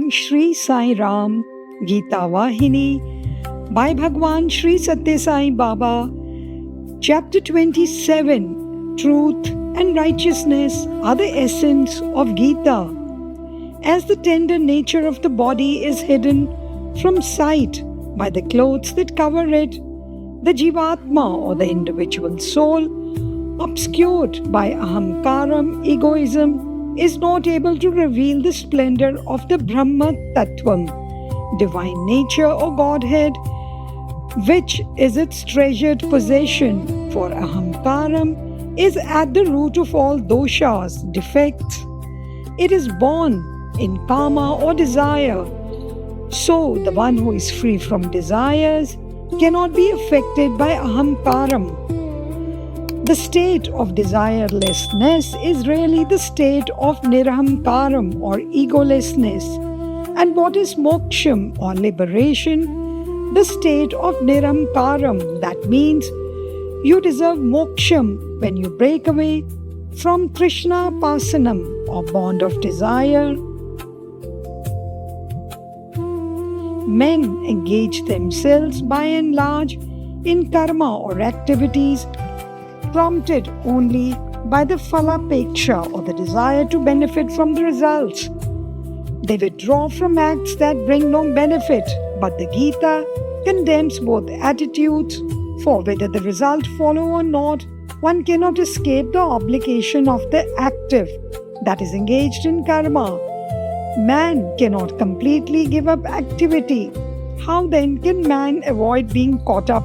reading Sri Sai Ram Gita Vahini by Bhagwan Sri Satya Sai Baba, Chapter 27, Truth and Righteousness are the essence of Gita. As the tender nature of the body is hidden from sight by the clothes that cover it, the Jivatma or the individual soul, obscured by ahamkaram, egoism, is not able to reveal the splendor of the Brahma Tattvam, divine nature or Godhead, which is its treasured possession, for ahamkaram is at the root of all doshas, defects. It is born in karma or desire. So, the one who is free from desires cannot be affected by ahamkaram. The state of desirelessness is really the state of nirahamkaram or egolessness. And what is moksham or liberation? The state of nirahamkaram. That means you deserve moksham when you break away from Krishna pasanam or bond of desire. Men engage themselves by and large in karma or activities prompted only by the phalapeksha or the desire to benefit from the results. They withdraw from acts that bring no benefit, but the Gita condemns both attitudes, for whether the result follow or not, one cannot escape the obligation of the active, that is engaged in karma. Man cannot completely give up activity. How then can man avoid being caught up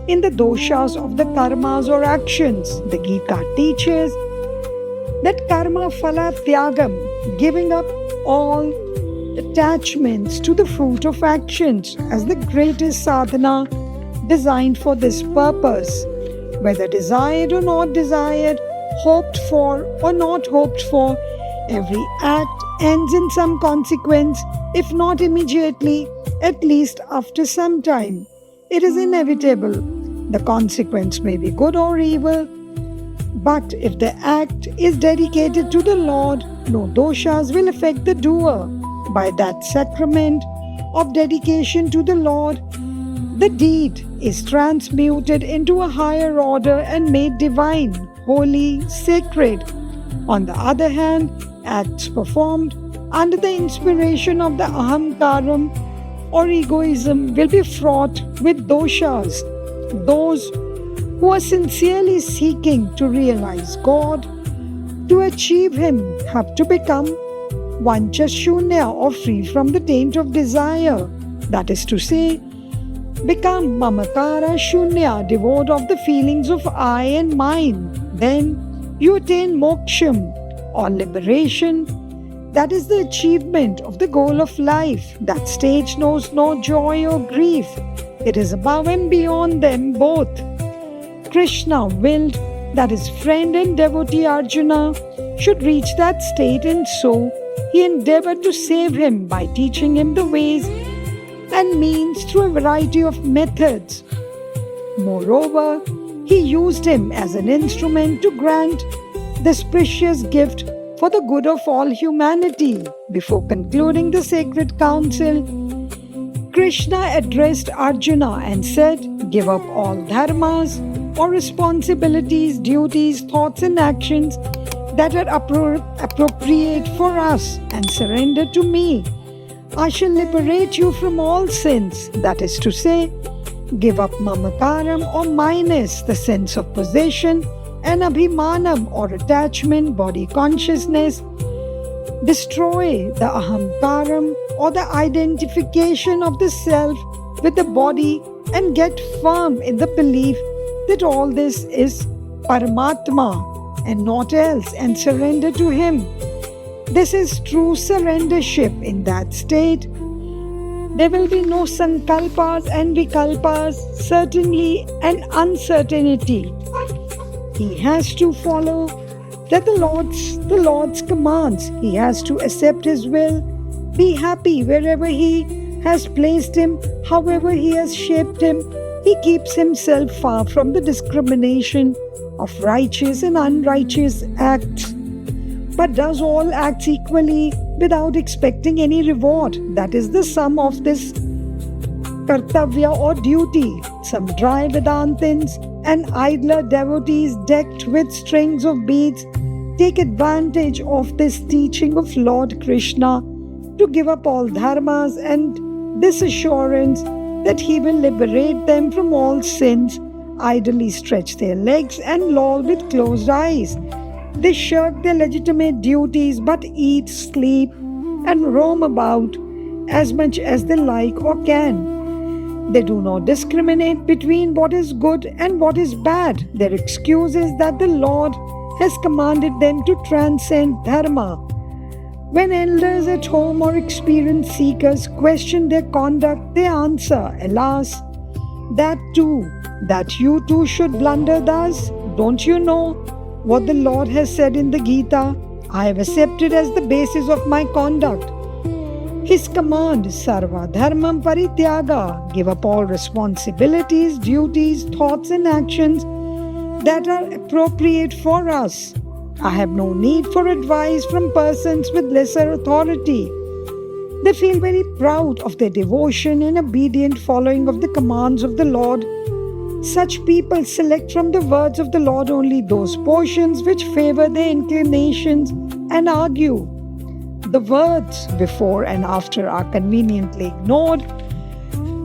in the doshas of the karmas or actions? The Gita teaches that karma phala tyagam, giving up all attachments to the fruit of actions, as the greatest sadhana designed for this purpose. Whether desired or not desired, hoped for or not hoped for, every act ends in some consequence, if not immediately, at least after some time. It is inevitable. The consequence may be good or evil, but if the act is dedicated to the Lord, no doshas will affect the doer. By that sacrament of dedication to the Lord, the deed is transmuted into a higher order and made divine, holy, sacred. On the other hand, acts performed under the inspiration of the ahamkaram or egoism will be fraught with doshas. Those who are sincerely seeking to realize God, to achieve Him, have to become vanchashunya or free from the taint of desire. That is to say, become mamakara shunya, devoid of the feelings of I and mine. Then you attain moksham or liberation. That is the achievement of the goal of life. That stage knows no joy or grief. It is above and beyond them both. Krishna willed that his friend and devotee Arjuna should reach that state, and so he endeavored to save him by teaching him the ways and means through a variety of methods. Moreover, he used him as an instrument to grant this precious gift for the good of all humanity. Before concluding the sacred council, Krishna addressed Arjuna and said, "Give up all dharmas or responsibilities, duties, thoughts and actions that are appropriate for us and surrender to me. I shall liberate you from all sins." That is to say, give up mamakaram or minus, the sense of possession, and abhimanam or attachment, body consciousness. Destroy the ahamkaram or the identification of the self with the body and get firm in the belief that all this is Paramatma and not else, and surrender to Him. This is true surrendership. In that state, there will be no sankalpas and vikalpas, certainly and uncertainty. He has to follow the Lord's commands. He has to accept His will, be happy wherever He has placed him, however He has shaped him. He keeps himself far from the discrimination of righteous and unrighteous acts, but does all acts equally without expecting any reward. That is the sum of this kartavya or duty. Some dry Vedantins and idler devotees decked with strings of beads take advantage of this teaching of Lord Krishna to give up all dharmas and this assurance that he will liberate them from all sins, idly stretch their legs and loll with closed eyes. They shirk their legitimate duties but eat, sleep, and roam about as much as they like or can. They do not discriminate between what is good and what is bad. Their excuse is that the Lord has commanded them to transcend dharma. When elders at home or experienced seekers question their conduct, they answer, "Alas, that you too should blunder thus. Don't you know what the Lord has said in the Gita? I have accepted as the basis of my conduct His command, Sarva Dharmam Parityaga, give up all responsibilities, duties, thoughts and actions that are appropriate for us. I have no need for advice from persons with lesser authority. They feel very proud of their devotion and obedient following of the commands of the Lord. Such people select from the words of the Lord only those portions which favor their inclinations and argue. The words before and after are conveniently ignored,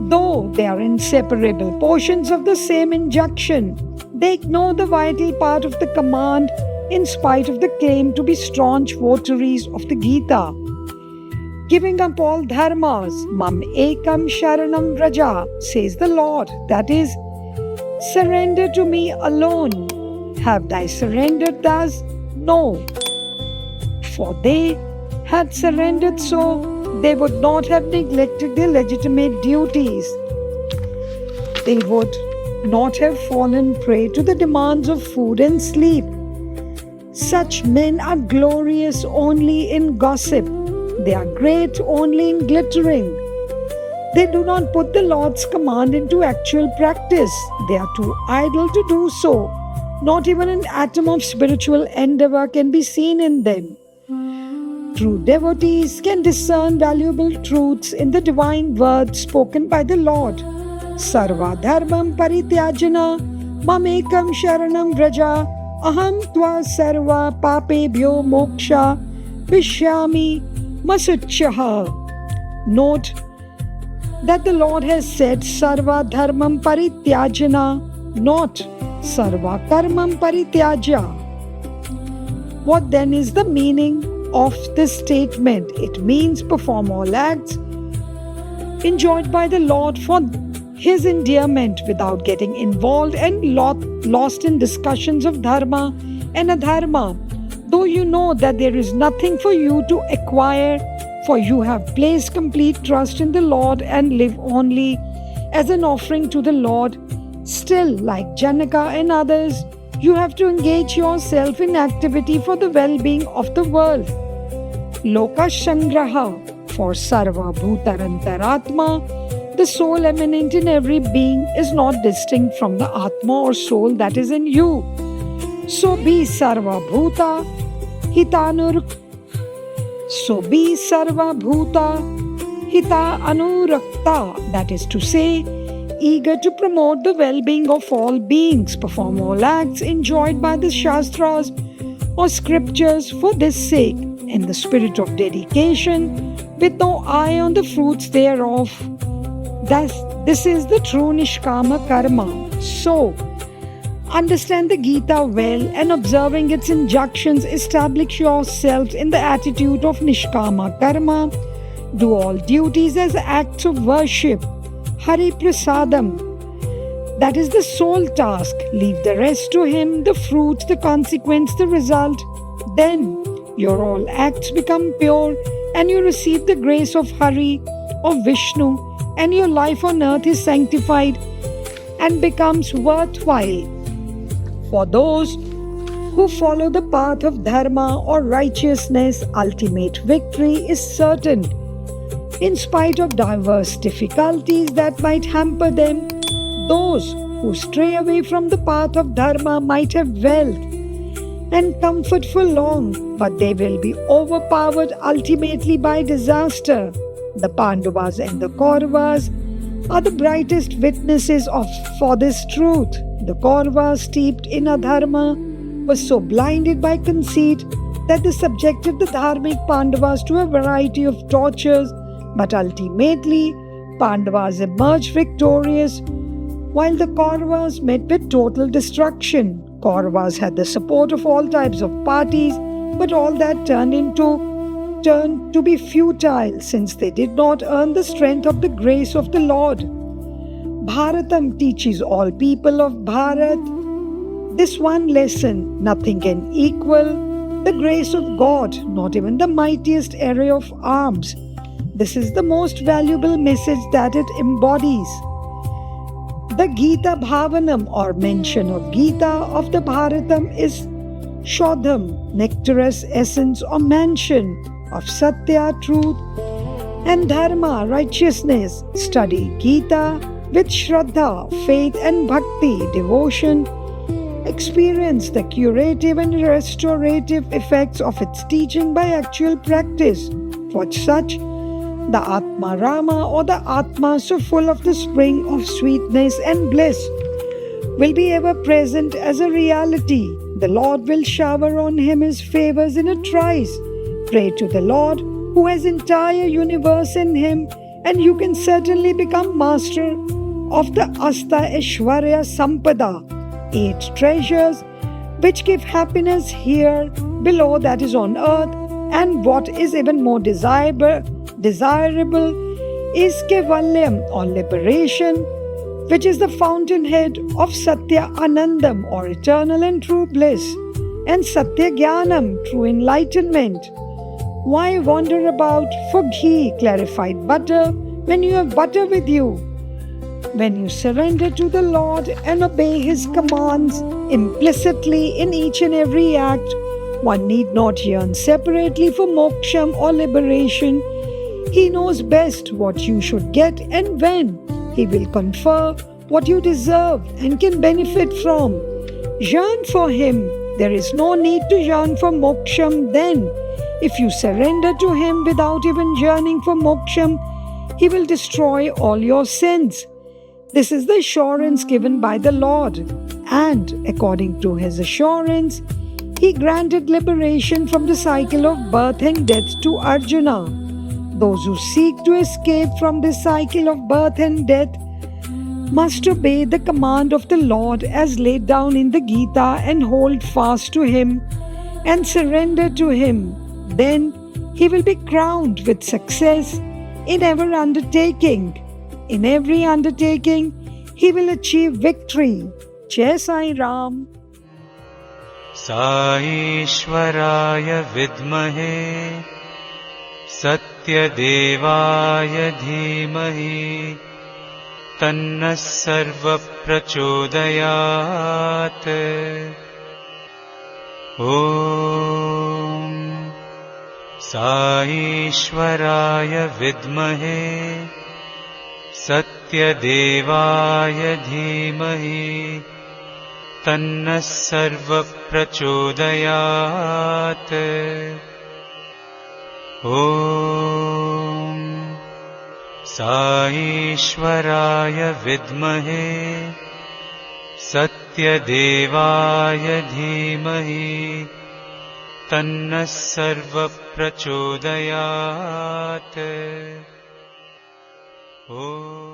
though they are inseparable portions of the same injunction. They ignore the vital part of the command in spite of the claim to be staunch votaries of the Gita. Giving up all dharmas, mam ekam sharanam vraja, says the Lord, that is, surrender to me alone. Have thy surrendered thus? No. For they had surrendered so, they would not have neglected their legitimate duties. They would not have fallen prey to the demands of food and sleep. Such men are glorious only in gossip. They are great only in glittering. They do not put the Lord's command into actual practice. They are too idle to do so. Not even an atom of spiritual endeavor can be seen in them. True devotees can discern valuable truths in the divine words spoken by the Lord. Sarva dharmam parityajana mamekam sharanam vraja aham tva sarva papebhyo moksha vishyami masuchaha. Note that the Lord has said Sarva dharmam parityajana, not Sarva karmam parityaja. What then is the meaning of this statement? It means perform all acts enjoyed by the Lord for His endearment without getting involved and lost in discussions of dharma and adharma. Though you know that there is nothing for you to acquire, for you have placed complete trust in the Lord and live only as an offering to the Lord, still, like Janaka and others, you have to engage yourself in activity for the well-being of the world. Loka Shangraha, for Sarva Bhutarantaratma, the soul eminent in every being is not distinct from the Atma or soul that is in you. So be Sarva Bhuta Hita Anurakta, that is to say, eager to promote the well-being of all beings, perform all acts enjoined by the Shastras or scriptures for this sake, in the spirit of dedication, with no eye on the fruits thereof. Thus, this is the true Nishkama Karma. So, understand the Gita well and observing its injunctions, establish yourself in the attitude of Nishkama Karma. Do all duties as acts of worship. Hari Prasadam, that is the sole task. Leave the rest to Him, the fruits, the consequence, the result. Then your all acts become pure and you receive the grace of Hari, of Vishnu, and your life on earth is sanctified and becomes worthwhile. For those who follow the path of dharma or righteousness, ultimate victory is certain. In spite of diverse difficulties that might hamper them, those who stray away from the path of dharma might have wealth, and comfort for long, but they will be overpowered ultimately by disaster. The Pandavas and the Kauravas are the brightest witnesses for this truth. The Kauravas, steeped in adharma, were so blinded by conceit that they subjected the dharmic Pandavas to a variety of tortures, but ultimately Pandavas emerged victorious, while the Kauravas met with total destruction. Kauravas had the support of all types of parties, but all that turned to be futile, since they did not earn the strength of the grace of the Lord. Bharatam teaches all people of Bharat this one lesson: nothing can equal the grace of God, not even the mightiest array of arms. This is the most valuable message that it embodies. The Gita Bhavanam, or mention of Gita of the Bharatam, is Shodham, nectarous essence or mansion of Satya, truth, and Dharma, righteousness. Study Gita with Shraddha, faith and Bhakti, devotion. Experience the curative and restorative effects of its teaching by actual practice. For such, the Atma Rama, or the Atma so full of the spring of sweetness and bliss, will be ever present as a reality. The Lord will shower on him his favors in a trice. Pray to the Lord, who has entire universe in him, and you can certainly become master of the Asta Aishwarya Sampada, 8 treasures which give happiness here below, that is on earth, and what is even more desirable is Kevalyam, or liberation, which is the fountainhead of Satya Anandam, or eternal and true bliss, and Satya Jnanam, true enlightenment. Why wander about for ghee, clarified butter, when you have butter with you? When you surrender to the Lord and obey His commands implicitly in each and every act, one need not yearn separately for moksham or liberation. He knows best what you should get and when. He will confer what you deserve and can benefit from. Yearn for Him. There is no need to yearn for moksham then. If you surrender to Him without even yearning for moksham, He will destroy all your sins. This is the assurance given by the Lord, and according to His assurance, He granted liberation from the cycle of birth and death to Arjuna. Those who seek to escape from this cycle of birth and death must obey the command of the Lord as laid down in the Gita and hold fast to Him and surrender to Him. Then he will be crowned with success in every undertaking. In every undertaking, he will achieve victory. Jai Sai Ram. Saishwaraya vidmahe Satyadevaya dhimahi Tanna sarva prachodayat. Om Saishwaraya vidmahe Satyadevaya dhimahi Tanna sarva prachodayat. Om Saishwaraya vidmahe Satyadevaya dhimahi Tanna sarva prachodayat. Om